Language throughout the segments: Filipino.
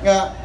nga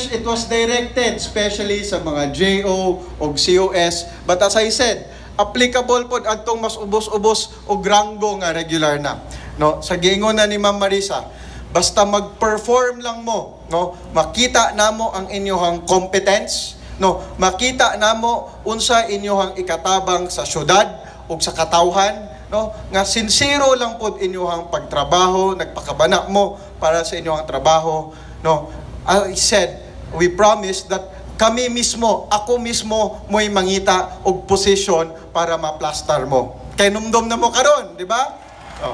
it was directed especially sa mga JO o COS, but as I said, applicable po adtong mas ubos-ubos o granggo nga regular na. No, sa giingon na ni Ma'am Marisa, basta mag-perform lang mo, no, makita namo ang inyong competence, no, makita namo unsa inyong ikatabang sa syudad o sa katawhan, no, nga sincero lang pod inyong pagtrabaho, nagpakabana mo para sa inyong trabaho, no. I said, we promise that kami mismo, ako mismo mo'y mangita og posisyon para maplastar mo. Kay numdom na mo karon, di ba? Oh.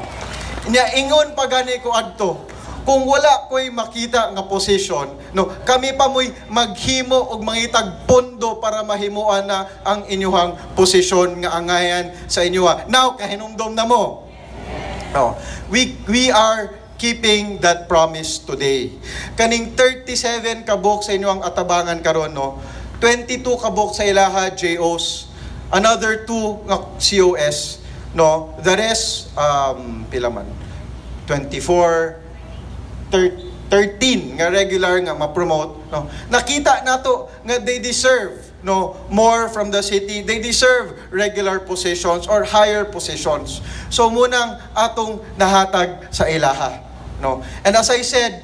Ingon pa gani ko adto, kung wala ko'y makita nga posisyon, no, kami pa mo'y maghimo og mangitag pondo para mahimuan na ang inyong posisyon nga angayan sa inyo. Now, kahinumdom na mo. No, we are keeping that promise today. Kaning 37 kabok sa inyo ang atabangan karon, no? 22 kabok sa ilaha JOs, another 2 nga COS, no? The rest pila man 24 13 nga regular nga ma-promote, no? Nakita nato nga they deserve, no, more from the city. They deserve regular positions or higher positions. So munang atong nahatag sa ilaha, no? And as I said,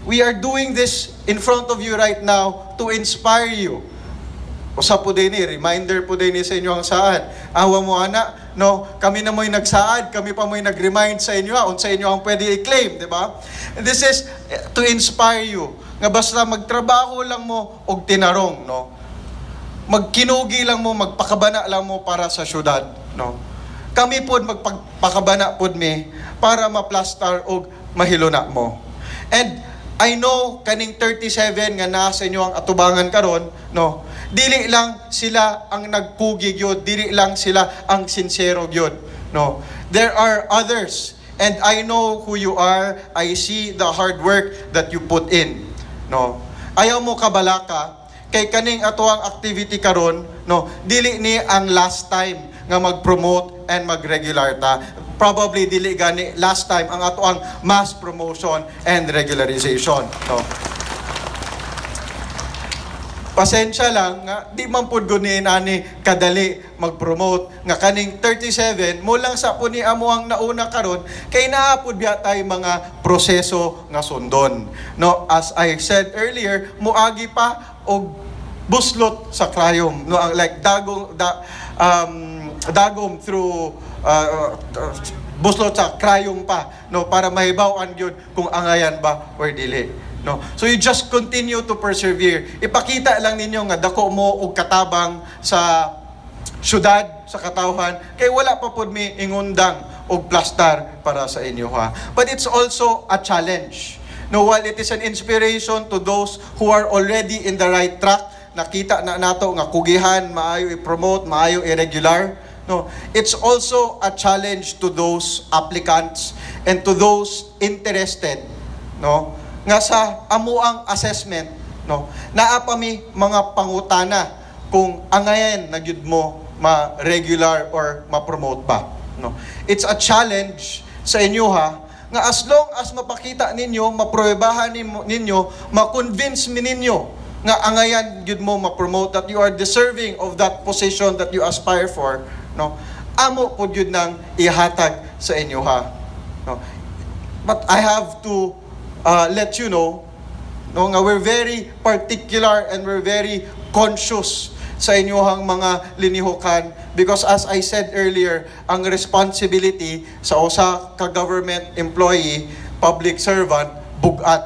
we are doing this in front of you right now to inspire you. Usa po din reminder po din sa inyo ang saad. Awa mo ana, no, kami na mo'y nagsaad, kami pa mo'y nag-remind sa inyo unsa inyo ang pwede i-claim, di ba? And this is to inspire you. Nga basta magtrabaho lang mo og tinarong, no? Magkinugi lang mo, magpakabana lang mo para sa syudad, no? Kami pod magpakabana pod mi para maplastar og mahiluna mo. And I know kaning 37 nga nasa inyo ang atubangan karon, no? Dili lang sila ang nagkugi gyud, dili lang sila ang sincero gyud, no? There are others, and I know who you are. I see the hard work that you put in, no? Ayaw mo kabalaka kay kaning ato ang activity karon, no? Dili ni ang last time nga mag-promote and mag-regular ta. Probably dili gani last time ang ato ang mass promotion and regularization, no? Pasensya lang nga di man pud gunin ani kadali mag-promote nga kaning 37 mo lang sa puni amo ang nauna karon kay naa pud biya tay mga proseso nga sundon, no? As I said earlier, muagi pa og buslot sa krayom, no, like dagom through buslot sa krayom pa, no, para mahibaw-an gyud kung angayan ba or dili, no? So you just continue to persevere. Ipakita lang ninyo nga dako mo og katabang sa syudad, sa katawhan, kay wala pa pud mi ingundang og plastar para sa inyo, ha. But it's also a challenge. No, while it is an inspiration to those who are already in the right track, nakita na nato nga kugihan, maayo i-promote, maayo i-regular, no, it's also a challenge to those applicants and to those interested, no, nga sa amuang assessment, no, naa pa mi mga pangutana kung angayan na gyud mo ma-regular or ma-promote ba, no. It's a challenge sa inyo, ha, nga as long as mapakita ninyo, mapruwebahan ninyo, ma-convince mi ninyo nga angayan gyud mo ma-promote, that you are deserving of that position that you aspire for, no, amo pud gyud nang ihatag sa inyo, ha, no. But I have to let you know, no, nga we're very particular and we're very conscious sa inyohang mga linihukan, because as I said earlier, ang responsibility sa usa ka government employee, public servant, bugat,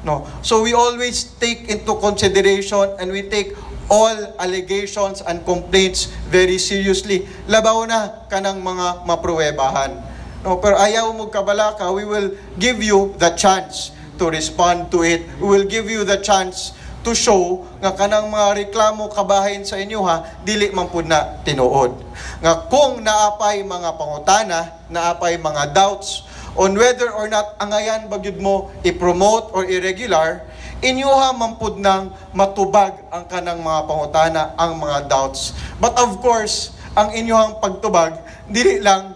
no. So we always take into consideration and we take all allegations and complaints very seriously. Labaw na kanang mga mapruwebahan, no. Pero ayaw mo kabalaka, we will give you the chance to respond to it. We will give you the chance to show nga kanang mga reklamo kabahin sa inyo, ha, dili man pud na tinuod. Nga kung naapay mga pangutana, naapay mga doubts on whether or not angayan ba gyud mo i-promote or irregular, inyuha man pud nang matubag ang kanang mga pangutana, ang mga doubts. But of course, ang inyuhang pagtubag dili lang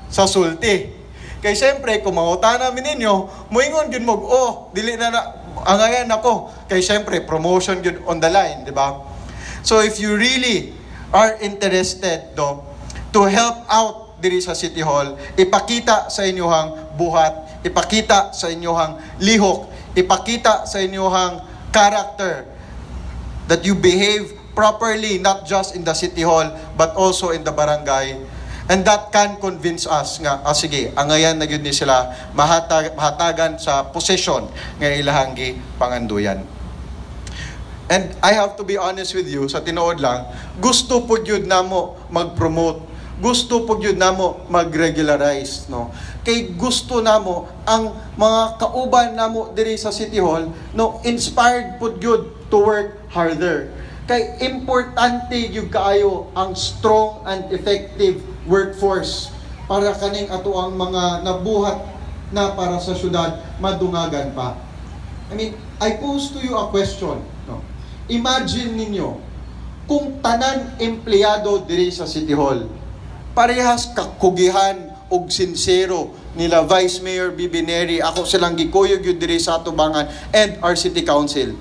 sa sulti. Kay siyempre, kung mangutana mi ninyo, moingon gyud mo, oh, dili na angayan ako kay syempre promotion yun on the line, di ba? So if you really are interested to help out diri sa City Hall, ipakita sa inyohang buhat, ipakita sa inyohang lihok, ipakita sa inyohang character that you behave properly, not just in the City Hall but also in the barangay. And that can convince us nga, sige, angayan na yun ni sila mahatagan sa posisyon nga ilahanggi panganduyan. And I have to be honest with you, sa tinuod lang, gusto po yun na mo mag-promote, gusto po yun na mo mag-regularize, no? Kay gusto na mo ang mga kauban na mo diri sa City Hall, no, inspired po yun to work harder. Kay importante yung kaayo ang strong and effective workforce para kaning ato ang mga nabuhat na para sa syudad madungagan pa. I mean, I pose to you a question. No? Imagine ninyo kung tanan empleyado diri sa City Hall parehas kakugihan og sincero nila Vice Mayor Bibineri, ako silang gikuyog yun diri sa atubangan, and our City Council.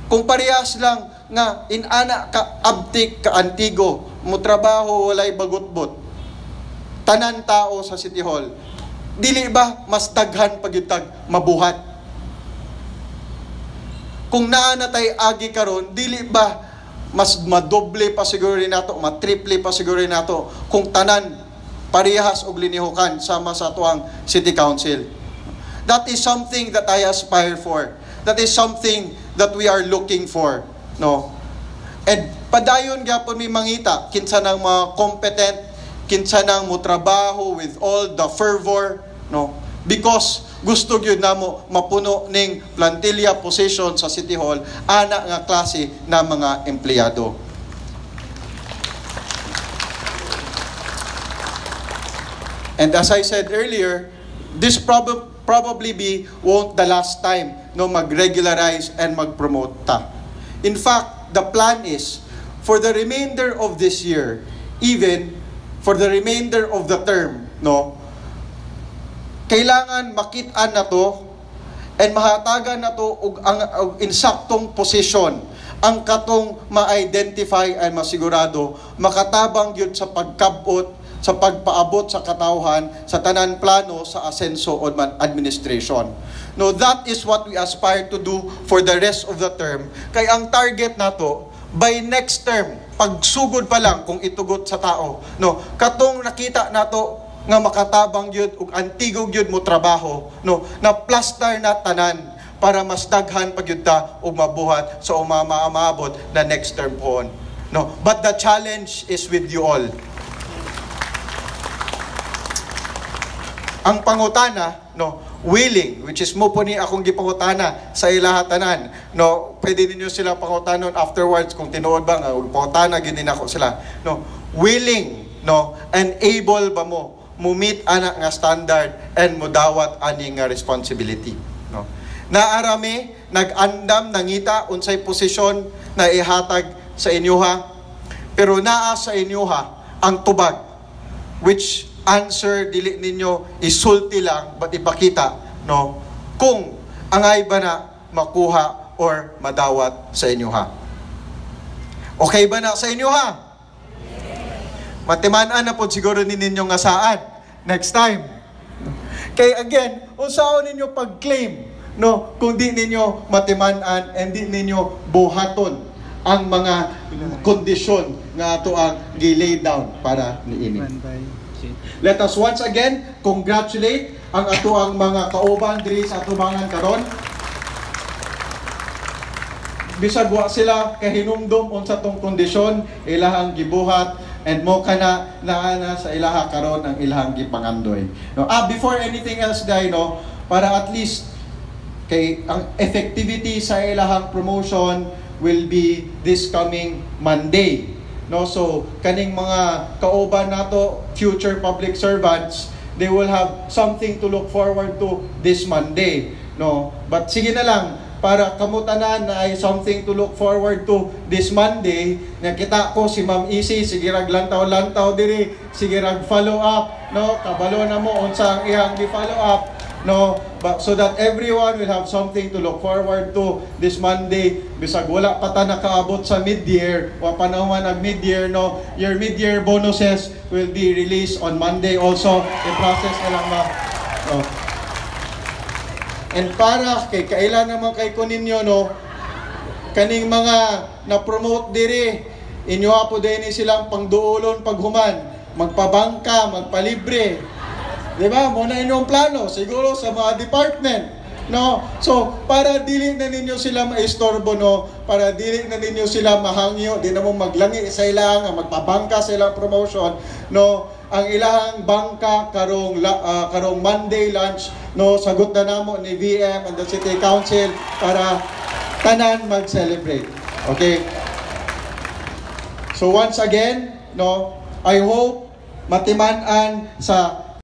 Kung parehas lang nga inana ka abtik ka antigo mo trabaho walay bagutbot tanan tao sa City Hall, dili ba mas daghan pagyutag mabuhat? Kung naa na tay agi karon, dili ba mas madoble pa siguro rin nato, matriple pa siguro rin nato kung tanan parehas og linihukan sama sa tuang City Council? That is something that I aspire for. That is something that we are looking for, no? And padayon gyapon mi mangita kinsa nang mga competent, kinsa nang mo trabaho with all the fervor, no? Because gusto gyud namo mapuno ning plantilla position sa City Hall ana nga klase na mga empleyado. And as I said earlier, this probably won't the last time no mag-regularize and mag-promote ta. In fact, the plan is for the remainder of this year, even for the remainder of the term, no, kailangan makit-an na to and mahatagan na to og insaktong posisyon ang katong ma-identify and masigurado makatabang gyud sa pagkabot sa pagpaabot sa katawhan sa tanan plano sa asenso o administration. No, that is what we aspire to do for the rest of the term. Kay ang target nato by next term, pagsugod pa lang kung itugot sa tao, no, katong nakita nato nga makatabang gyud ug antigog gyud mo trabaho, no, na plaster na tanan para mas daghan pa gyud ta og mabuhat sa maabot na next term pohon. No, but the challenge is with you all. Ang pangutana, no, willing, which is mo po ni akong gipangutana sa ilahatanan, no, pwede ninyo sila pangutanon afterwards kung tinuod ba nga pangutana gyud nako sila, no, willing, no, and able ba mo meet ana nga standard and modawat ani nga responsibility, no. Naarami nag-andam nangita unsay posisyon na ihatag sa inyoha, pero naa sa inyoha ang tubag, which answer dili ninyo isulti lang but ipakita, no, kung angay ba na makuha or madawat sa inyo ha. Okay ba na sa inyo ha? Matimaan na po siguro ninyo nga saan next time. Kay again, unsaon ninyo pag-claim, no, kung di ninyo matimaan and di ninyo buhaton ang mga kondisyon nga ato ang gi-lay down para niini. Let us once again congratulate ang ato ang mga kauban diri sa atubangan karon. Bisag wa sila kahinumdom unsa tong kondisyon ilahang gibuhat and mo kana naa sa ilaha karon ang ilahang gipangandoy. No, before anything else dai, no, para at least kay ang effectivity sa ilahang promotion will be this coming Monday. No, so kaning mga kauban nato, future public servants, they will have something to look forward to this Monday, no. But sige na lang para kamutanan na ay something to look forward to this Monday. Nakita ko si Ma'am Isi sige rag lantaw diri, sige rag follow up, no, kabalo na mo unsa ang iyang gi-follow up. no, so that everyone will have something to look forward to this Monday. Bisag wala pa ta nakaabot sa mid-year o panahon ng mid-year, no, your mid-year bonuses will be released on Monday also. I-process na lang no. And para kay kailan naman kay ko ninyo, no, kaning mga na-promote diri, inyo po din silang pangduulon paghuman, magpabangka, magpalibre. Diba? Muna inyong plano, siguro sa mga department. No? So, para dili na ninyo sila maistorbo, no? Para dili na ninyo sila mahangyo, di na mo maglangi sa ilang, magpabangka sa ilang promotion, no? Ang ilang bangka karong Monday lunch, no? Sagot na namo ni VM and the City Council para tanan mag-celebrate. Okay? So once again, no, I hope matiman-an sa